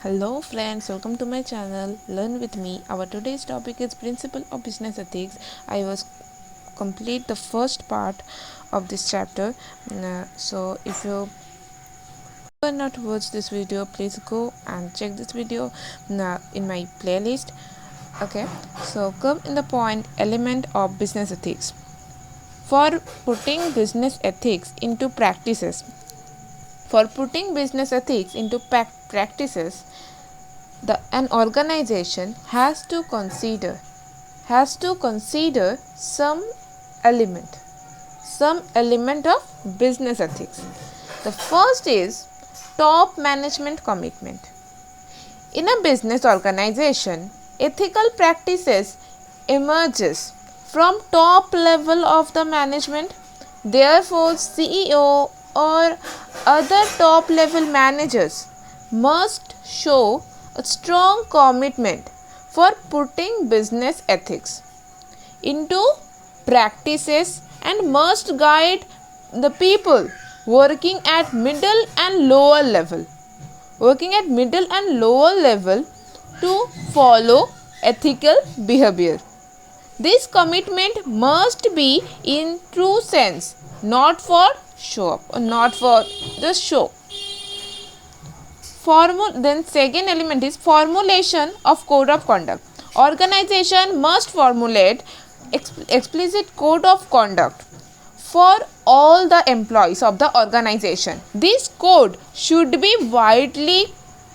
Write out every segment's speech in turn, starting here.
Hello friends, welcome to my channel Learn with me. Our today's topic is Principle of Business Ethics. I was complete the first part of this chapter. So if you are not watched this video, please go and check this video in my playlist. Okay, so come in the point element of business ethics. For putting business ethics into practices. For putting business ethics into practices, an organization has to consider some element of business ethics. The first is top management commitment. In a business organization, ethical practices emerges from top level of the management. Therefore, CEO or other top level managers must show a strong commitment for putting business ethics into practices and must guide the people working at middle and lower level to follow ethical behavior. This commitment must be in true sense, not for show up or not for the show. Then second element is formulation of code of conduct. Organization must formulate explicit code of conduct for all the employees of the organization. This code should be widely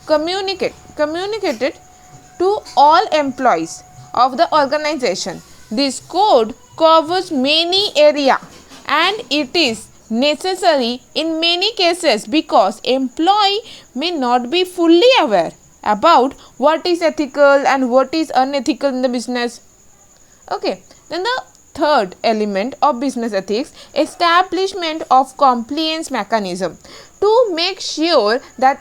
communicated to all employees of the organization. This code covers many areas and it is necessary in many cases because employee may not be fully aware about what is ethical and what is unethical in the business. Okay, then the third element of business ethics, establishment of compliance mechanism to make sure that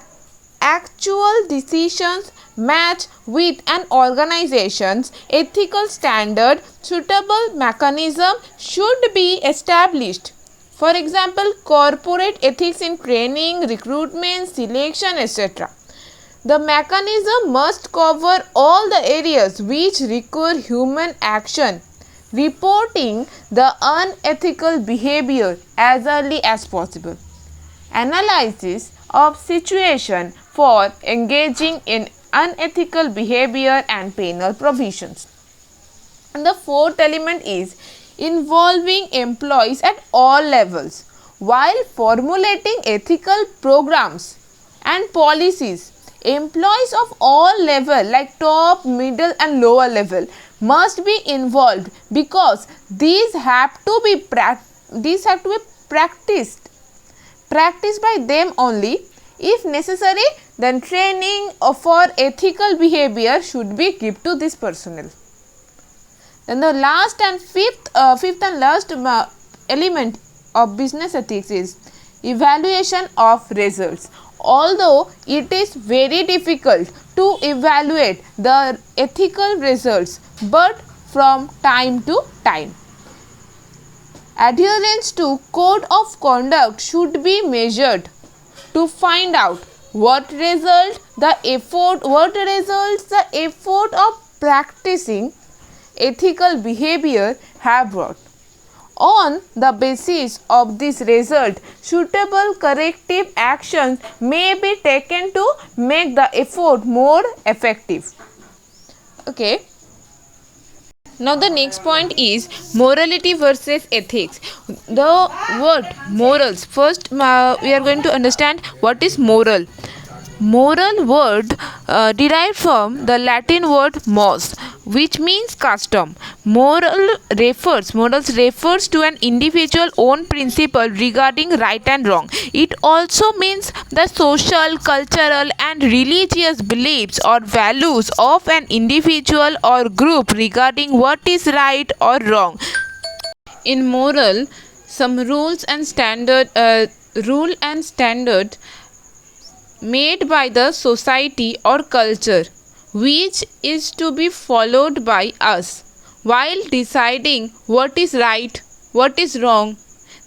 actual decisions match with an organization's ethical standard. Suitable mechanism should be established. For example, corporate ethics in training, recruitment, selection, etc. The mechanism must cover all the areas which require human action, reporting the unethical behavior as early as possible. Analysis of situation for engaging in unethical behavior and penal provisions. And the fourth element is involving employees at all levels. While formulating ethical programs and policies, employees of all levels like top, middle and lower level must be involved because these have to be practiced by them only. If necessary, then training for ethical behavior should be given to this personnel. Then the last and fifth and last element of business ethics is evaluation of results. Although it is very difficult to evaluate the ethical results, but from time to time, adherence to code of conduct should be measured to find out what results the effort of practicing ethical behavior have brought. On the basis of this result, suitable corrective actions may be taken to make the effort more effective. Okay. Now the next point is morality versus ethics. The word morals. First we are going to understand what is moral. Moral word derived from the Latin word mors, which means custom. Morals refers to an individual own principle regarding right and wrong. It also means the social, cultural and religious beliefs or values of an individual or group regarding what is right or wrong. In moral, some rules and standard made by the society or culture, which is to be followed by us while deciding what is right, what is wrong.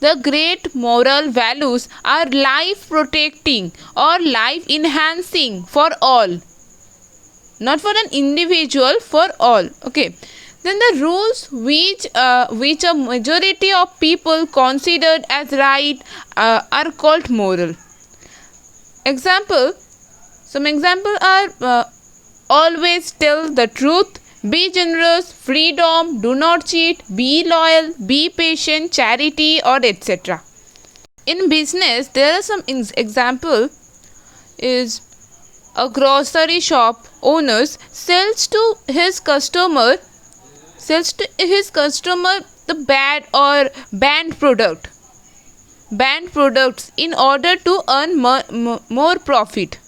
The great moral values are life protecting or life enhancing for all, not for an individual, for all. Okay, then the rules which a majority of people considered as right are called moral. Some example are always tell the truth, be generous, freedom, do not cheat, be loyal, be patient, charity, or etc. In business, there are some example is a grocery shop owners sells to his customer the bad or banned products in order to earn more profit.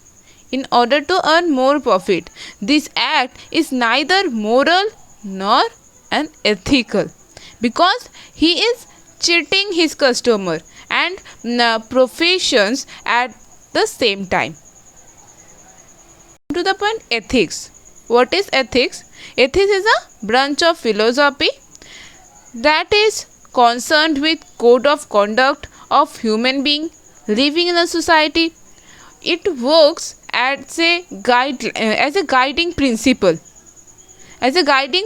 This act is neither moral nor an ethical, because he is cheating his customer and professions at the same time. To the point, ethics. What is ethics? Ethics is a branch of philosophy that is concerned with code of conduct of human being living in a society. It works as a guiding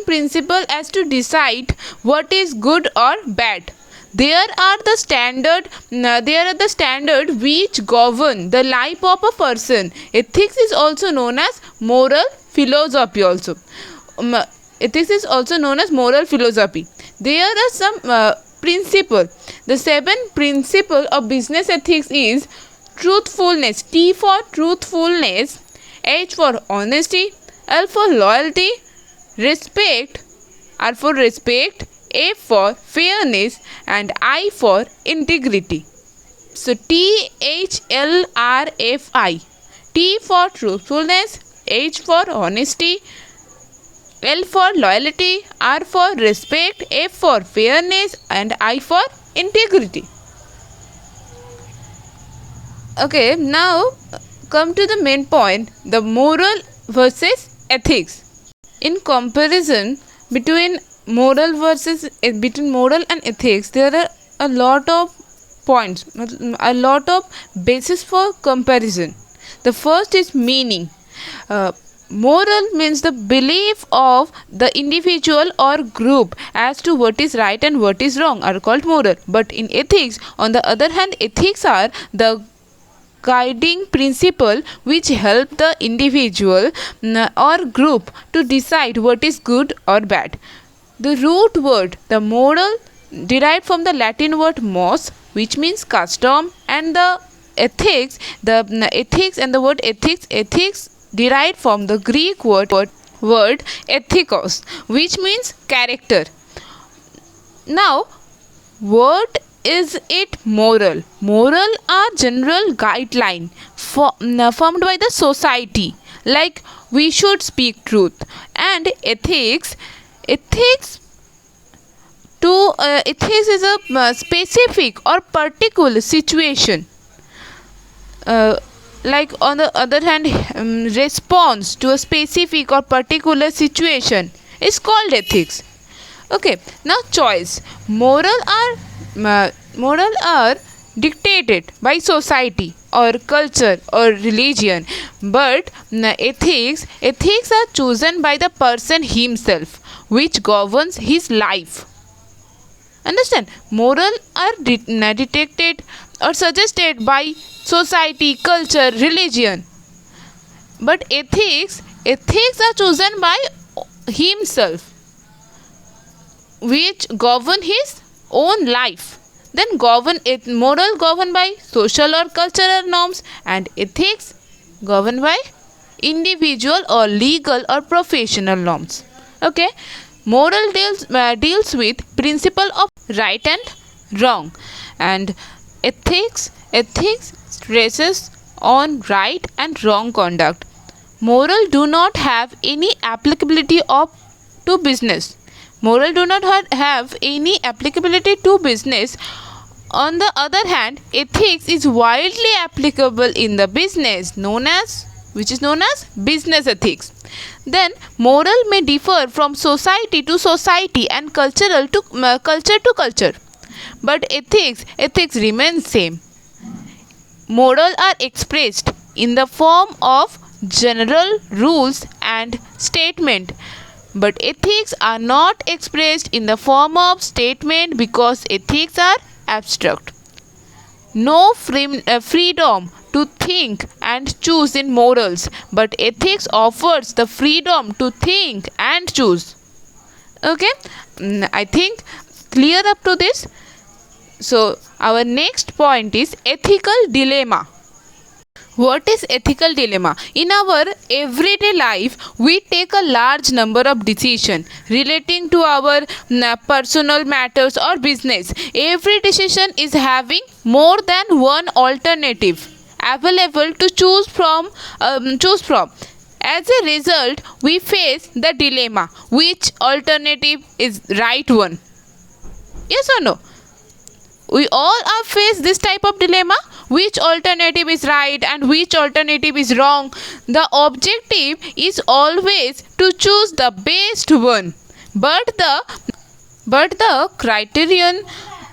principle as to decide what is good or bad. There are the standard which govern the life of a person. Ethics is also known as moral philosophy also. Ethics is also known as moral philosophy. There are some principle. The 7 principle of business ethics is truthfulness. T for truthfulness, H for honesty, L for loyalty, respect, R for respect, A for fairness, and I for integrity. So THLRFI. T for truthfulness, H for honesty, L for loyalty, R for respect, F for fairness, and I for integrity. Okay, now come to the main point, the moral versus ethics. In comparison between moral and ethics, there are a lot of points, a lot of basis for comparison. The first is meaning. Moral means the belief of the individual or group as to what is right and what is wrong are called moral. But in ethics, on the other hand, ethics are the guiding principle which help the individual or group to decide what is good or bad. The root word, the moral, derived from the Latin word mos, which means custom, and the ethics, and the word ethics derived from the Greek word ethikos, which means character. Now, what is it moral? Moral are general guideline formed by the society, like we should speak truth. And ethics is a specific or particular situation. Like on the other hand, response to a specific or particular situation is called ethics. Okay, now choice. Moral are dictated by society or culture or religion, but ethics are chosen by the person himself, which governs his life. Understand? Moral are dictated or suggested by society, culture, religion, but ethics are chosen by himself, which govern his own life. Then moral governed by social or cultural norms, and ethics governed by individual or legal or professional norms. Okay, moral deals with principle of right and wrong, and ethics stresses on right and wrong conduct. Moral do not have any applicability to business. Moral do not have any applicability to business. On the other hand, ethics is widely applicable in the business, which is known as business ethics. Then moral may differ from society to society and culture to culture. But ethics remains same. Moral are expressed in the form of general rules and statement, but ethics are not expressed in the form of statement because ethics are abstract. No freedom to think and choose in morals, but ethics offers the freedom to think and choose. Okay. I think clear up to this. So our next point is ethical dilemma. What is ethical dilemma? In our everyday life, we take a large number of decisions relating to our personal matters or business. Every decision is having more than one alternative available to choose from. As a result, we face the dilemma: which alternative is right one? Yes or no? We all are faced this type of dilemma: which alternative is right and which alternative is wrong. The objective is always to choose the best one, but the criterion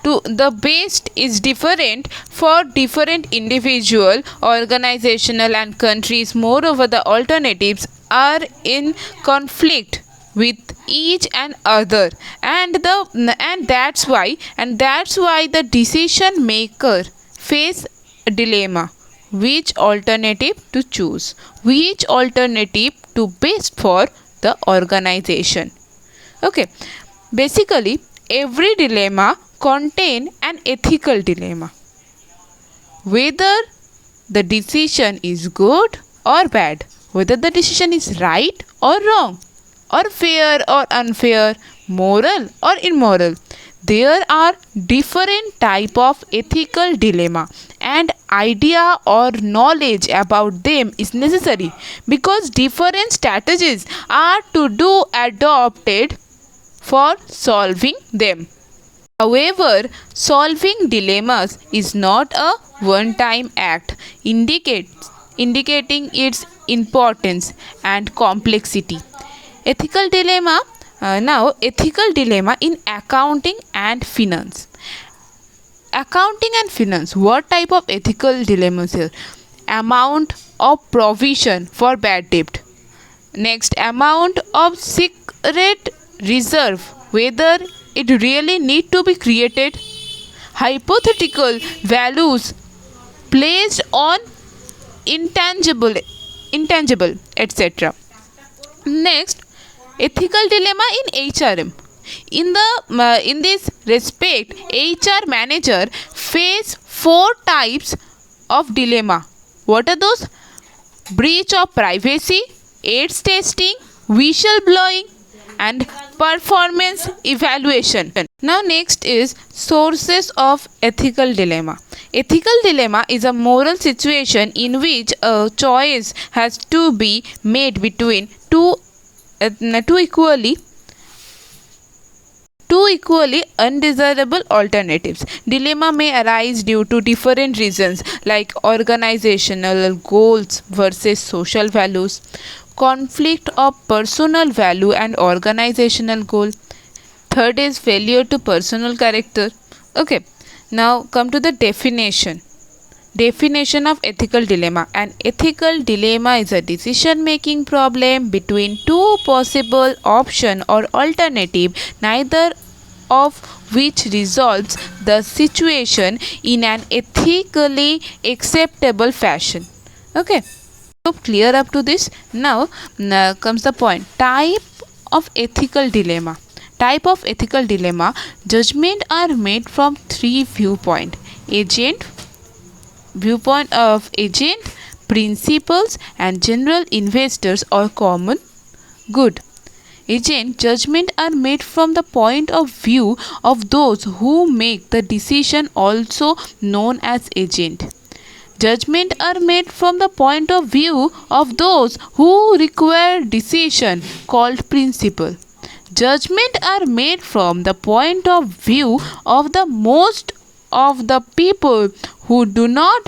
to the best is different for different individual, organizational and countries. Moreover, the alternatives are in conflict with each and other, and that's why the decision maker face a dilemma: which alternative to choose, which alternative to best for the organization. Okay, basically every dilemma contain an ethical dilemma, whether the decision is good or bad, whether the decision is right or wrong, or fair or unfair, moral or immoral. There are different type of ethical dilemma, and idea or knowledge about them is necessary because different strategies are to do adopted for solving them. However, solving dilemmas is not a one-time act, indicating its importance and complexity. Ethical dilemma. Now, ethical dilemma in accounting and finance. Accounting and finance. What type of ethical dilemmas here? Amount of provision for bad debt. Next, amount of secret reserve, whether it really need to be created. Hypothetical values placed on intangible, etc. Next, ethical dilemma in HRM. In this respect, HR manager face 4 types of dilemma. What are those? Breach of privacy, AIDS testing, whistleblowing, and performance evaluation. Now next is sources of ethical dilemma. Ethical dilemma is a moral situation in which a choice has to be made between two equally undesirable alternatives. Dilemma may arise due to different reasons like organizational goals versus social values, conflict of personal value and organizational goal. Third is failure to personal character. Okay, now come to the definition. Definition of ethical dilemma. An ethical dilemma is a decision making problem between two possible option or alternative, neither of which resolves the situation in an ethically acceptable fashion. Okay, so clear up to this. Now comes the point: type of ethical dilemma. Type of ethical dilemma. Judgment are made from 3 viewpoint: viewpoint of agent, principals and general investors or common good. Agent judgment are made from the point of view of those who make the decision, also known as agent. Judgment are made from the point of view of those who require decision, called principal. Judgment are made from the point of view of the most of the people who do not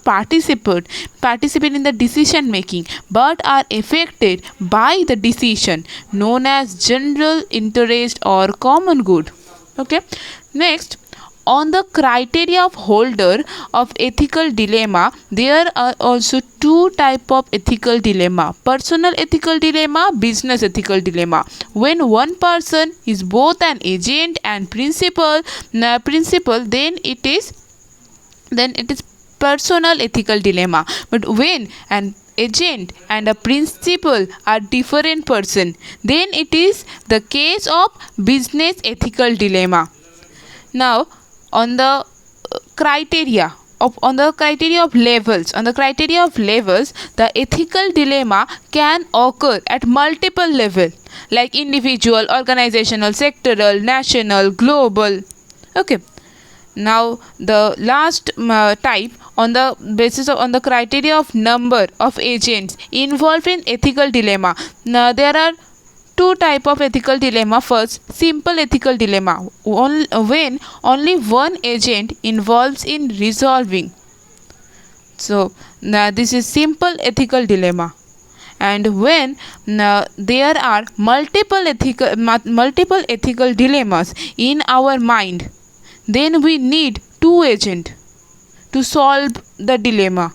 participate in the decision making but are affected by the decision, known as general interest or common good. Okay, next, on the criteria of holder of ethical dilemma, there are also two type of ethical dilemma: personal ethical dilemma, business ethical dilemma. When one person is both an agent and principal, then it is personal ethical dilemma. But when an agent and a principal are different person, then it is the case of business ethical dilemma. Now, on the criteria on the criteria of levels, the ethical dilemma can occur at multiple level, like individual, organizational, sectoral, national, global. Okay, now the last type, on the criteria of number of agents involved in ethical dilemma. Now there are two type of ethical dilemma. First, simple ethical dilemma, when only one agent involves in resolving. So now this is simple ethical dilemma. And when there are multiple ethical dilemmas in our mind, then we need two agents to solve the dilemma.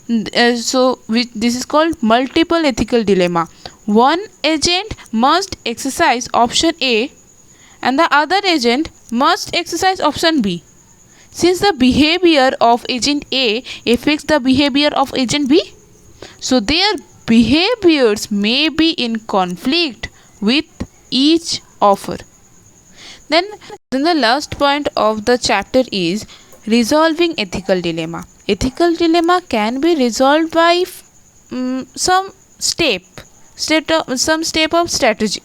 This is called multiple ethical dilemma. One agent must exercise option A and the other agent must exercise option B. Since the behavior of agent A affects the behavior of agent B, so their behaviors may be in conflict with each offer. Then the last point of the chapter is resolving ethical dilemma. Ethical dilemma can be resolved by some step of strategy.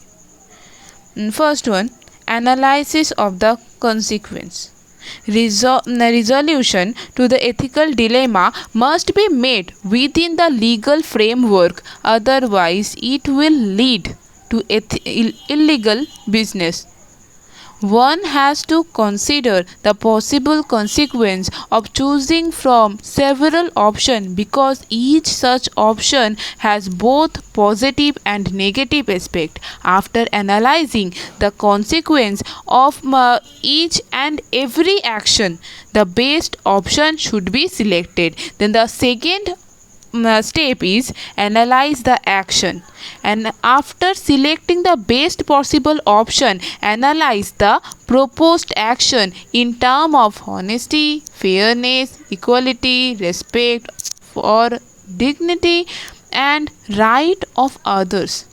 First one, analysis of the consequence. Resolution to the ethical dilemma must be made within the legal framework, otherwise it will lead to illegal business. One has to consider the possible consequence of choosing from several options, because each such option has both positive and negative aspect. After analyzing the consequence of each and every action, the best option should be selected. Then the second step is analyze the action, and after selecting the best possible option, analyze the proposed action in terms of honesty, fairness, equality, respect for dignity and right of others.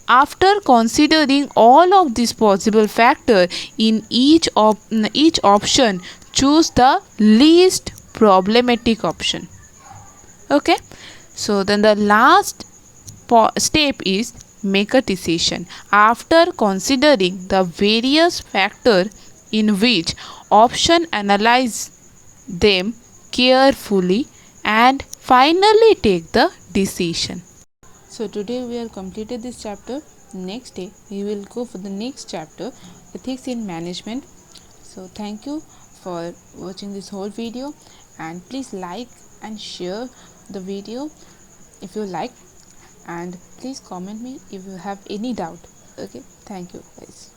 After considering all of these possible factors in each option, choose the least problematic option. Okay, so then the last step is make a decision. After considering the various factors in which option, analyze them carefully and finally take the decision. So today we have completed this chapter. Next day we will go for the next chapter, ethics in management. So thank you for watching this whole video, and please like and share the video if you like, and please comment me if you have any doubt. Okay, thank you guys.